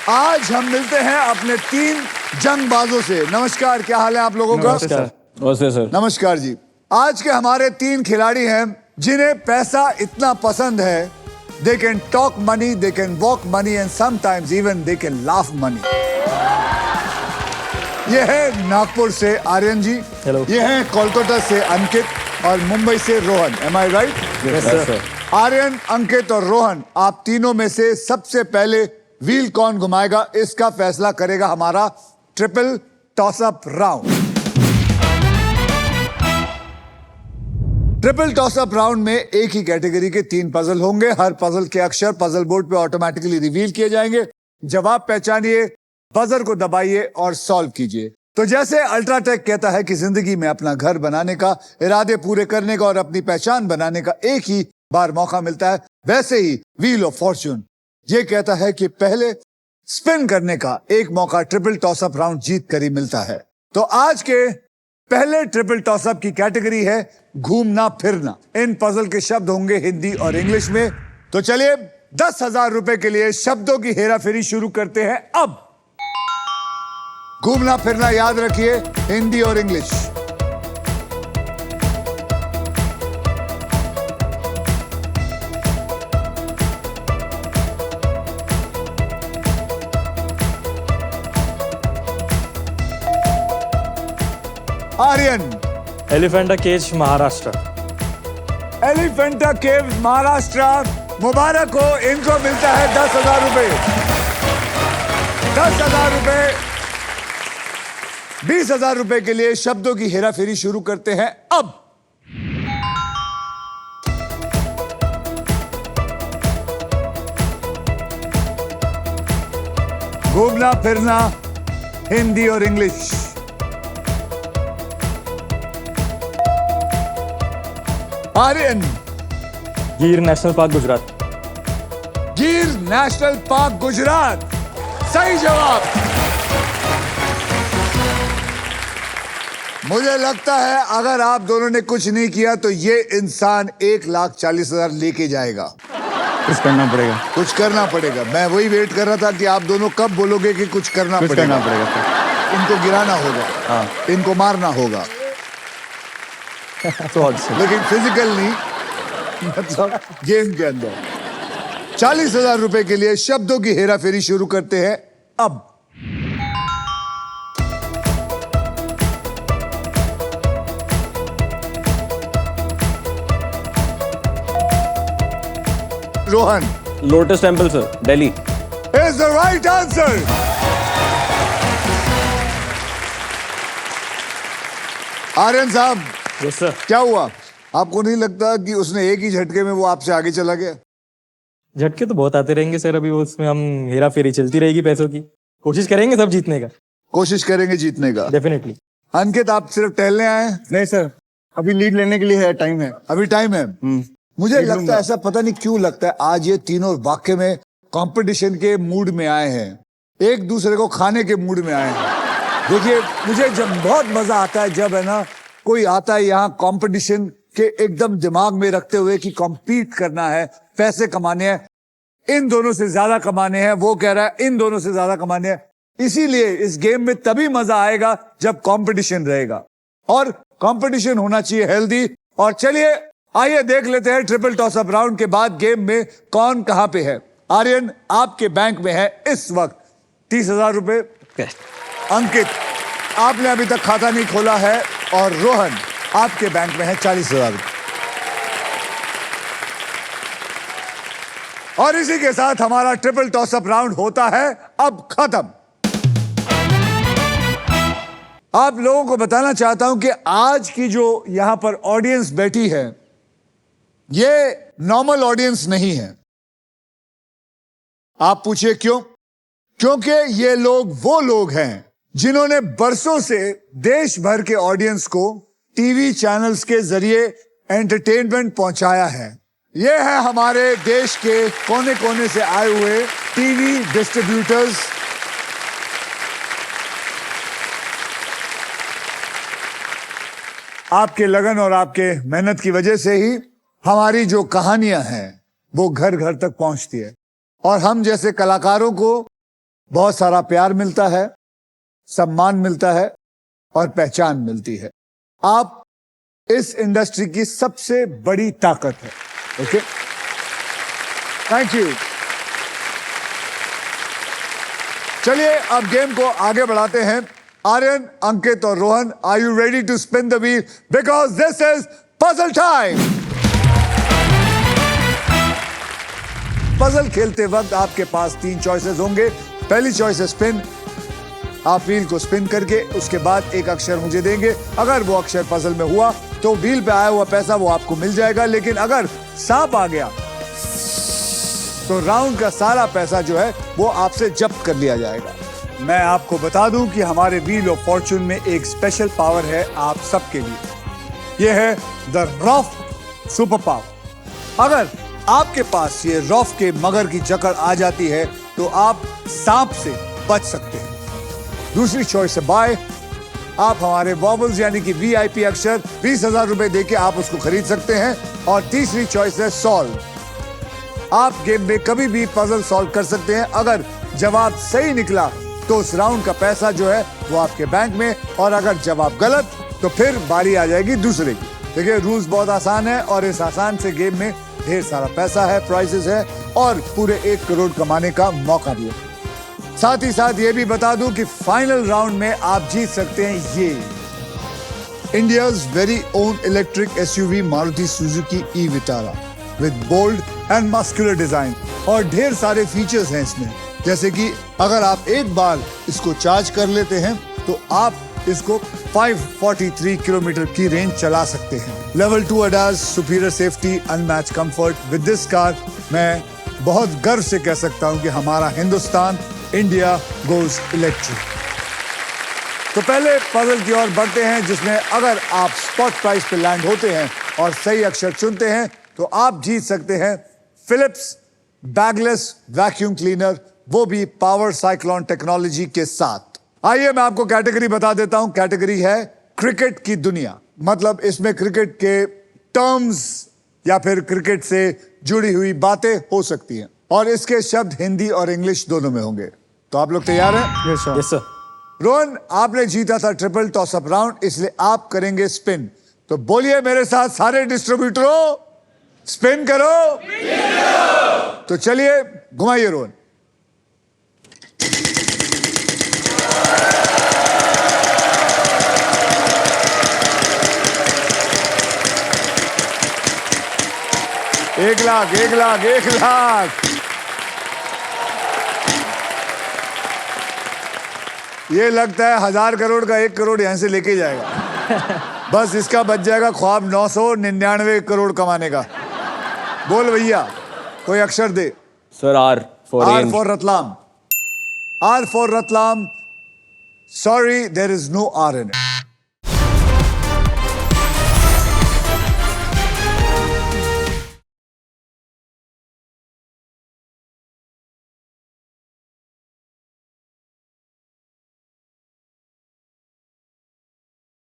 आज हम मिलते हैं अपने 3 जंगबाजों से। नमस्कार, क्या हाल है आप लोगों का? नमस्ते सर। नमस्कार जी। आज के हमारे 3 खिलाड़ी हैं जिन्हें पैसा इतना पसंद है, they can talk money, they can walk money and sometimes even they can laugh money. ये है नागपुर से आर्यन जी, ये है कोलकाता से अंकित और मुंबई से Rohan. Am I right? Yes sir. Aryan, Ankit और रोहन, आप तीनों में से सबसे पहले व्हील कौन घुमाएगा, इसका फैसला करेगा हमारा triple toss-up round. Triple toss-up round में एक ही कैटेगरी के 3 पजल होंगे। हर पजल के अक्षर पजल बोर्ड पे ऑटोमेटिकली रिवील किए जाएंगे। जवाब पहचानिए, बजर को दबाइए और सॉल्व कीजिए। तो जैसे अल्ट्राटेक कहता है कि जिंदगी में अपना घर बनाने का, इरादे पूरे करने का और अपनी पहचान बनाने का एक ही बार मौका मिलता है, वैसे ही व्हील ऑफ फॉर्च्यून ये कहता है कि पहले स्पिन करने का एक मौका ट्रिपल टॉसअप राउंड जीत कर ही मिलता है। तो आज के पहले ट्रिपल टॉसअप की कैटेगरी है घूमना फिरना। इन पजल के शब्द होंगे हिंदी और इंग्लिश में। तो चलिए 10,000 रुपए के लिए शब्दों की हेराफेरी शुरू करते हैं। अब घूमना फिरना याद रखिए, हिंदी और इंग्लिश। आर्यन, एलिफेंटा केज महाराष्ट्र। एलिफेंटा केव महाराष्ट्र। मुबारक हो, इनको मिलता है 10,000 रुपए। 10,000 रुपए। 20,000 रुपए के लिए शब्दों की हेराफेरी शुरू करते हैं। अब घूमना फिरना, हिंदी और इंग्लिश। आर्यन, गिर नेशनल पार्क गुजरात। गिर नेशनल पार्क गुजरात, सही जवाब। मुझे लगता है अगर आप दोनों ने कुछ नहीं किया तो ये इंसान 1,40,000 लेके जाएगा। कुछ करना पड़ेगा। कुछ करना पड़ेगा। मैं वही वेट कर रहा था कि आप दोनों कब बोलोगे कि कुछ करना पड़ेगा। इनको गिराना होगा, हाँ। इनको मारना होगा। तो लेकिन फिजिकल नहीं, मतलब गेम के अंदर। 40,000 रुपए के लिए शब्दों की हेराफेरी शुरू करते हैं। अब Rohan, lotus temple sir, Delhi. Is the right answer. Aryan साहब, यस सर। क्या हुआ? आपको नहीं लगता कि उसने एक ही झटके में वो आपसे आगे चला गया? झटके तो बहुत आते रहेंगे सर, अभी वो उसमें हम हेरा फेरी चलती रहेगी पैसों की। कोशिश करेंगे सब जीतने का। कोशिश करेंगे जीतने का। डेफिनेटली। अंकित, आप सिर्फ टहलने आए हैं? नहीं सर, अभी लीड लेने के लिए है, टाइम है। अभी टाइम है। मुझे लगता है, ऐसा पता नहीं क्यों लगता है, आज ये तीनों वाकई में कंपटीशन के मूड में आए हैं, एक दूसरे को खाने के मूड में आए हैं। देखिए, मुझे जब बहुत मजा आता है जब है ना कोई आता है यहाँ कंपटीशन के एकदम दिमाग में रखते हुए कि कॉम्पीट करना है, पैसे कमाने हैं, इन दोनों से ज्यादा कमाने हैं, वो कह रहा है इन दोनों से ज्यादा कमाने हैं। इसीलिए इस गेम में तभी मजा आएगा जब कंपटीशन रहेगा, और कंपटीशन होना चाहिए हेल्दी। और चलिए आइए देख लेते हैं ट्रिपल टॉसअप राउंड के बाद गेम में कौन कहां पे है। आर्यन, आपके बैंक में है इस वक्त 30,000 रुपए। अंकित, आपने अभी तक खाता नहीं खोला है, और रोहन, आपके बैंक में है 40,000 रुपए। और इसी के साथ हमारा ट्रिपल टॉसअप राउंड होता है अब खत्म। आप लोगों को बताना चाहता हूं कि आज की जो यहां पर ऑडियंस बैठी है, ये नॉर्मल ऑडियंस नहीं है। आप पूछिए क्यों? क्योंकि ये लोग वो लोग हैं जिन्होंने बरसों से देश भर के ऑडियंस को टीवी चैनल्स के जरिए एंटरटेनमेंट पहुंचाया है। ये है हमारे देश के कोने कोने से आए हुए टीवी डिस्ट्रीब्यूटर्स। आपके लगन और आपके मेहनत की वजह से ही हमारी जो कहानियां हैं वो घर घर तक पहुंचती है, और हम जैसे कलाकारों को बहुत सारा प्यार मिलता है, सम्मान मिलता है और पहचान मिलती है। आप इस इंडस्ट्री की सबसे बड़ी ताकत है। Okay, thank you. चलिए अब गेम को आगे बढ़ाते हैं। आर्यन, अंकित और Rohan, are you ready to spin the wheel? Because this is puzzle time. Puzzle खेलते वक्त आपके पास 3 चॉइसेस होंगे। पहली चॉइस है स्पिन। आप व्हील को स्पिन करके उसके बाद एक अक्षर मुझे देंगे। अगर वो अक्षर पजल में हुआ तो व्हील पे आया हुआ पैसा वो आपको मिल जाएगा, लेकिन अगर सांप आ गया तो राउंड का सारा पैसा जो है वो आपसे जब्त कर लिया जाएगा। मैं आपको बता दूं कि हमारे व्हील ऑफ फॉर्चून में एक स्पेशल पावर है आप सबके लिए। यह है द रॉफ सुपर पावर। अगर आपके पास ये रॉफ के मगर की जकड़ आ जाती है तो आप सांप से बच सकते हैं। दूसरी चॉइस है बाय। आप हमारे वॉबल्स यानी कि वीआईपी अक्षर 20,000 रुपए देके आप उसको खरीद सकते हैं। और तीसरी चॉइस है सॉल्व। आप गेम में कभी भी पजल सॉल्व कर सकते हैं। अगर जवाब सही निकला तो उस राउंड का पैसा जो है वो आपके बैंक में, और अगर जवाब गलत तो फिर बारी आ जाएगी दूसरे की। देखिए रूल्स बहुत आसान है और इस आसान से गेम में ढेर सारा पैसा है, प्राइजेस है और पूरे 1 करोड़ कमाने का मौका भी है। साथ ही साथ ये भी बता दूं कि फाइनल राउंड में आप जीत सकते हैं ये India's very own electric SUV Maruti Suzuki e Vitara with bold and muscular design. और ढेर सारे फीचर्स हैं इसमें, जैसे कि अगर आप एक बार इसको चार्ज कर लेते हैं तो आप इसको 543 किलोमीटर की रेंज चला सकते हैं। Level 2 ADAS, superior safety, unmatch comfort. With this car मैं बहुत गर्व से कह सकता हूं कि हमारा हिंदुस्तान, इंडिया गोज इलेक्ट्रिक। तो पहले पजल की ओर बढ़ते हैं, जिसमें अगर आप स्पॉट प्राइस पे लैंड होते हैं और सही अक्षर चुनते हैं तो आप जीत सकते हैं फिलिप्स बैगलेस वैक्यूम क्लीनर, वो भी पावर साइक्लोन टेक्नोलॉजी के साथ। आइए मैं आपको कैटेगरी बता देता हूं। कैटेगरी है क्रिकेट की दुनिया, मतलब इसमें क्रिकेट के टर्म्स या फिर क्रिकेट से जुड़ी हुई बातें हो सकती हैं और इसके शब्द हिंदी और इंग्लिश दोनों में होंगे। तो आप लोग तैयार हैं? Yes sir. Yes sir. Rohan, आपने जीता था ट्रिपल टॉसअप राउंड, इसलिए आप करेंगे स्पिन। तो बोलिए मेरे साथ सारे डिस्ट्रीब्यूटरों, स्पिन करो। तो चलिए घुमाइए रोहन। एक लाख, 1 लाख, 1 लाख। ये लगता है 1000 करोड़ का 1 करोड़ यहां से लेके जाएगा। बस इसका बच जाएगा ख्वाब 999 करोड़ कमाने का। बोल भैया, कोई अक्षर दे। Sir R for Ratlam. R for Ratlam. Sorry, there is no R in it.